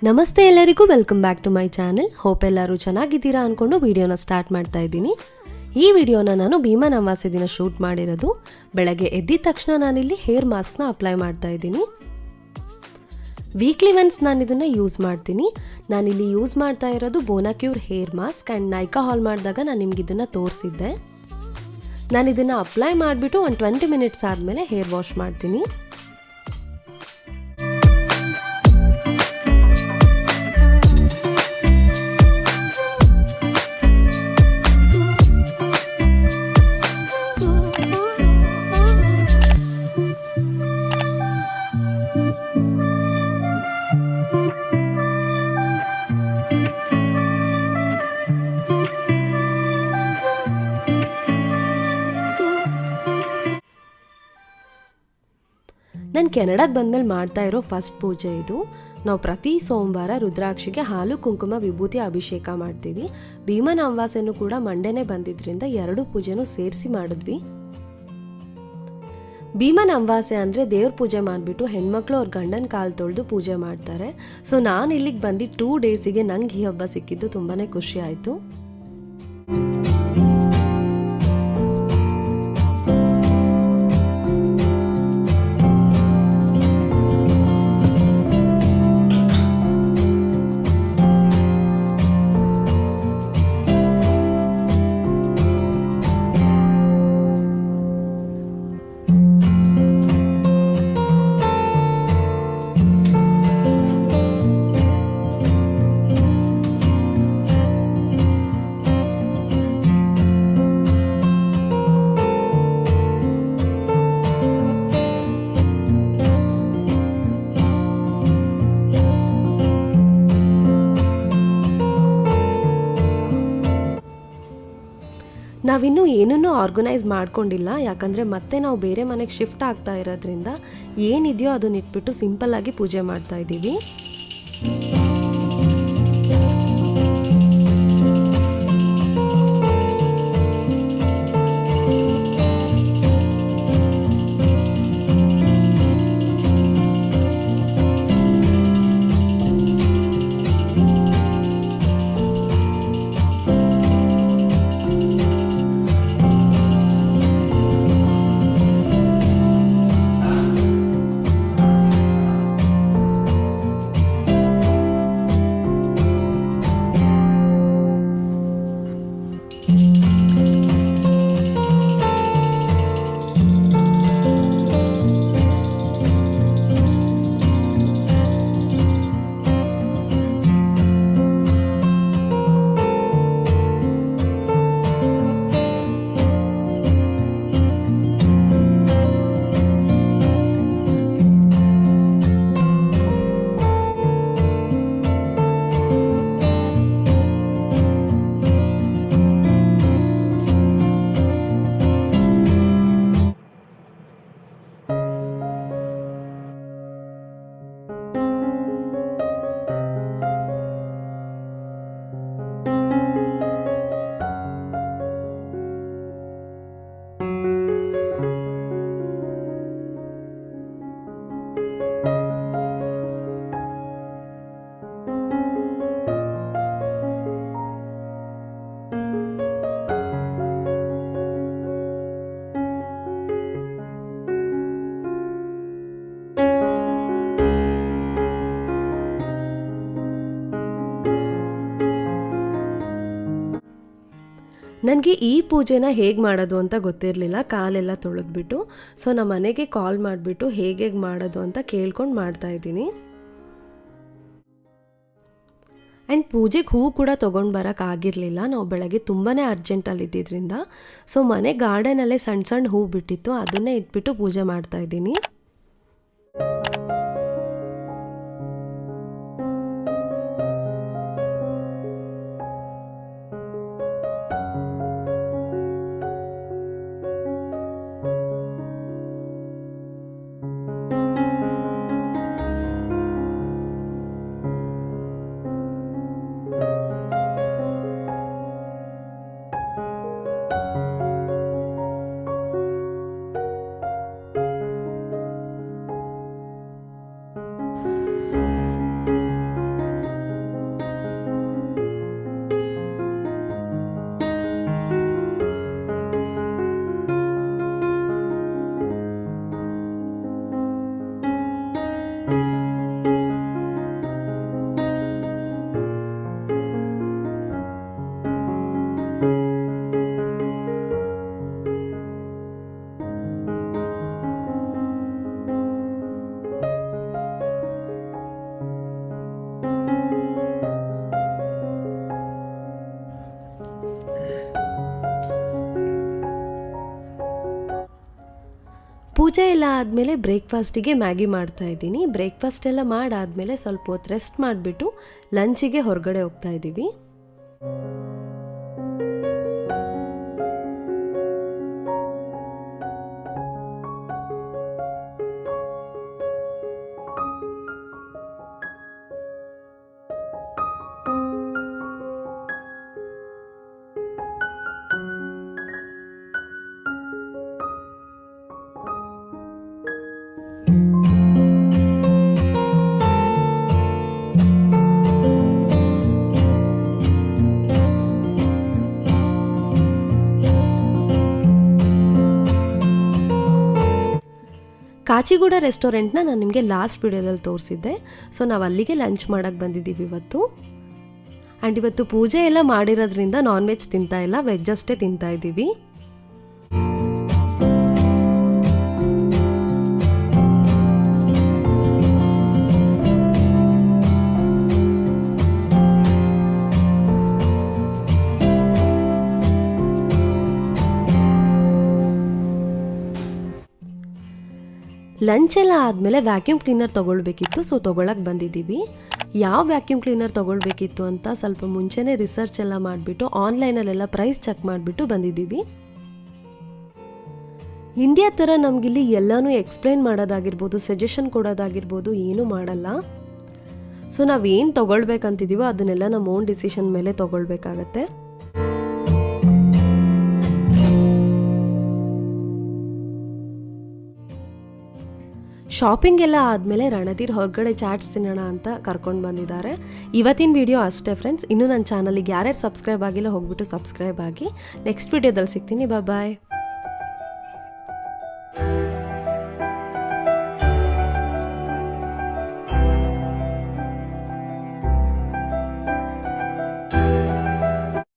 ನಮಸ್ತೆ ಎಲ್ಲರಿಗೂ, welcome back to my channel. Hope ಎಲ್ಲರೂ ಚೆನ್ನಾಗಿದ್ದೀರಾ ಅಂದ್ಕೊಂಡು ವಿಡಿಯೋನ ಸ್ಟಾರ್ಟ್ ಮಾಡ್ತಾ ಇದ್ದೀನಿ. ಈ ವಿಡಿಯೋನ ನಾನು ಭೀಮನ ಅಮಾವಾಸ್ಯೆ ದಿನ ಶೂಟ್ ಮಾಡಿರೋದು. ಬೆಳಗ್ಗೆ ಎದ್ದಿದ ತಕ್ಷಣ ನಾನಿಲ್ಲಿ ಹೇರ್ ಮಾಸ್ಕ್ನ ಅಪ್ಲೈ ಮಾಡ್ತಾ ಇದ್ದೀನಿ. ವೀಕ್ಲಿ ಒನ್ಸ್ ನಾನು ಇದನ್ನು ಯೂಸ್ ಮಾಡ್ತೀನಿ. ನಾನಿಲ್ಲಿ ಯೂಸ್ ಮಾಡ್ತಾ ಇರೋದು ಬೋನಾಕ್ಯೂರ್ ಹೇರ್ ಮಾಸ್ಕ್ ಆ್ಯಂಡ್ ನೈಕಾ ಹಾಲ್ ಮಾಡಿದಾಗ ನಾನು ನಿಮ್ಗೆ ಇದನ್ನು ತೋರಿಸಿದ್ದೆ. ನಾನು ಇದನ್ನು ಅಪ್ಲೈ ಮಾಡಿಬಿಟ್ಟು ಒಂದು 20 ಮಿನಿಟ್ಸ್ ಆದಮೇಲೆ ಹೇರ್ ವಾಶ್ ಮಾಡ್ತೀನಿ. ನಾನು ಕೆನಡಾಗೆ ಬಂದಮೇಲೆ ಮಾಡ್ತಾ ಇರೋ ಫಸ್ಟ್ ಪೂಜೆ ಇದು. ನಾವು ಪ್ರತಿ ಸೋಮವಾರ ರುದ್ರಾಕ್ಷಿಗೆ ಹಾಲು ಕುಂಕುಮ ವಿಭೂತಿ ಅಭಿಷೇಕ ಮಾಡ್ತೀವಿ. ಭೀಮನ ಅಮಾವಾಸ್ಯೆನೂ ಕೂಡ ಮಂಡೇನೆ ಬಂದಿದ್ದರಿಂದ 2 ಪೂಜೆನೂ ಸೇರಿಸಿ ಮಾಡಿದ್ವಿ. ಭೀಮನ ಅಮಾವಾಸ್ಯೆ ಅಂದರೆ ದೇವ್ರ ಪೂಜೆ ಮಾಡಿಬಿಟ್ಟು ಹೆಣ್ಮಕ್ಳು ಅವ್ರ ಗಂಡನ ಕಾಲು ತೊಳೆದು ಪೂಜೆ ಮಾಡ್ತಾರೆ. ಸೊ ನಾನು ಇಲ್ಲಿಗೆ ಬಂದು 2 ಡೇಸಿಗೆ ನಂಗೆ ಈ ಹಬ್ಬ ಸಿಕ್ಕಿದ್ದು ತುಂಬಾ ಖುಷಿ ಆಯಿತು. ನಾವಿನ್ನೂ ಏನನ್ನೂ ಆರ್ಗನೈಸ್ ಮಾಡ್ಕೊಂಡಿಲ್ಲ, ಯಾಕಂದರೆ ಮತ್ತೆ ನಾವು ಬೇರೆ ಮನೆಗೆ ಶಿಫ್ಟ್ ಆಗ್ತಾ ಇರೋದ್ರಿಂದ ಏನಿದೆಯೋ ಅದನ್ನ ಇಟ್ಬಿಟ್ಟು ಸಿಂಪಲ್ಲಾಗಿ ಪೂಜೆ ಮಾಡ್ತಾ ಇದ್ದೀವಿ. ನನಗೆ ಈ ಪೂಜೆನ ಹೇಗೆ ಮಾಡೋದು ಅಂತ ಗೊತ್ತಿರಲಿಲ್ಲ. ಕಾಲೆಲ್ಲ ತೊಳೆದ್ಬಿಟ್ಟು ಸೊ ನಮ್ಮ ಮನೆಗೆ ಕಾಲ್ ಮಾಡಿಬಿಟ್ಟು ಹೇಗೆ ಮಾಡೋದು ಅಂತ ಕೇಳ್ಕೊಂಡು ಮಾಡ್ತಾಯಿದ್ದೀನಿ. ಆ್ಯಂಡ್ ಪೂಜೆಗೆ ಹೂ ಕೂಡ ತೊಗೊಂಡು ಬರೋಕ್ಕಾಗಿರಲಿಲ್ಲ. ನಾವು ಬೆಳಗ್ಗೆ ತುಂಬಾ ಅರ್ಜೆಂಟಲ್ಲಿದ್ದರಿಂದ ಸೊ ಮನೆ ಗಾರ್ಡನಲ್ಲೇ ಸಣ್ಣ ಸಣ್ಣ ಹೂ ಬಿಟ್ಟಿತ್ತು, ಅದನ್ನೇ ಇಟ್ಬಿಟ್ಟು ಪೂಜೆ ಮಾಡ್ತಾಯಿದ್ದೀನಿ. ಪೂಜೆ ಎಲ್ಲ ಆದಮೇಲೆ ಬ್ರೇಕ್ಫಾಸ್ಟಿಗೆ ಮ್ಯಾಗಿ ಮಾಡ್ತಾ ಇದ್ದೀನಿ. ಬ್ರೇಕ್ಫಾಸ್ಟ್ ಎಲ್ಲ ಮಾಡಾದಮೇಲೆ ಸ್ವಲ್ಪ ಹೊತ್ತು ರೆಸ್ಟ್ ಮಾಡಿಬಿಟ್ಟು ಲಂಚಿಗೆ ಹೊರಗಡೆ ಹೋಗ್ತಾ ಇದ್ದೀವಿ. ಕಾಚಿಗೂಡ ರೆಸ್ಟೋರೆಂಟ್ನ ನಾನು ನಿಮಗೆ ಲಾಸ್ಟ್ ವಿಡಿಯೋದಲ್ಲಿ ತೋರಿಸಿದ್ದೆ. ಸೊ ನಾವು ಅಲ್ಲಿಗೆ ಲಂಚ್ ಮಾಡೋಕ್ಕೆ ಬಂದಿದ್ದೀವಿ ಇವತ್ತು. ಆ್ಯಂಡ್ ಇವತ್ತು ಪೂಜೆ ಎಲ್ಲ ಮಾಡಿರೋದ್ರಿಂದ ನಾನ್ ವೆಜ್ ತಿಂತಾ ಇಲ್ಲ, ವೆಜ್ ಅಷ್ಟೇ ತಿಂತಾ ಇದ್ದೀವಿ. ಲಂಚ್ ಎಲ್ಲ ಆದಮೇಲೆ ವ್ಯಾಕ್ಯೂಮ್ ಕ್ಲೀನರ್ ತೊಗೊಳ್ಬೇಕಿತ್ತು. ಸೊ ತೊಗೊಳಕ್ಕೆ ಬಂದಿದ್ದೀವಿ. ಯಾವ ವ್ಯಾಕ್ಯೂಮ್ ಕ್ಲೀನರ್ ತೊಗೊಳ್ಬೇಕಿತ್ತು ಅಂತ ಸ್ವಲ್ಪ ಮುಂಚೆನೇ ರಿಸರ್ಚ್ ಎಲ್ಲ ಮಾಡಿಬಿಟ್ಟು ಆನ್ಲೈನಲ್ಲೆಲ್ಲ ಪ್ರೈಸ್ ಚೆಕ್ ಮಾಡಿಬಿಟ್ಟು ಬಂದಿದ್ದೀವಿ. ಇಂಡಿಯಾ ಥರ ನಮಗಿಲ್ಲಿ ಎಲ್ಲನೂ ಎಕ್ಸ್ಪ್ಲೈನ್ ಮಾಡೋದಾಗಿರ್ಬೋದು, ಸಜೆಷನ್ ಕೊಡೋದಾಗಿರ್ಬೋದು ಏನೂ ಮಾಡಲ್ಲ. ಸೊ ನಾವೇನು ತೊಗೊಳ್ಬೇಕಂತಿದ್ದೀವೋ ಅದನ್ನೆಲ್ಲ ನಮ್ಮ ಓನ್ ಡಿಸಿಷನ್ ಮೇಲೆ ತೊಗೊಳ್ಬೇಕಾಗತ್ತೆ. ಶಾಪಿಂಗ್ ಎಲ್ಲ ಆದಮೇಲೆ ರಣಧೀರ್ ಹೊರಗಡೆ ಚಾಟ್ಸ್ ತಿನ್ನೋಣ ಅಂತ ಕರ್ಕೊಂಡು ಬಂದಿದ್ದಾರೆ. ಇವತ್ತಿನ ವಿಡಿಯೋ ಅಷ್ಟೇ ಫ್ರೆಂಡ್ಸ್. ಇನ್ನೂ ನನ್ನ ಚಾನಲಿಗೆ ಯಾರ್ಯಾರು ಸಬ್ಸ್ಕ್ರೈಬ್ ಆಗಿಲ್ಲ ಹೋಗ್ಬಿಟ್ಟು ಸಬ್ಸ್ಕ್ರೈಬ್ ಆಗಿ. ನೆಕ್ಸ್ಟ್ ವಿಡಿಯೋದಲ್ಲಿ ಸಿಗ್ತೀನಿ. ಬಾಯ್.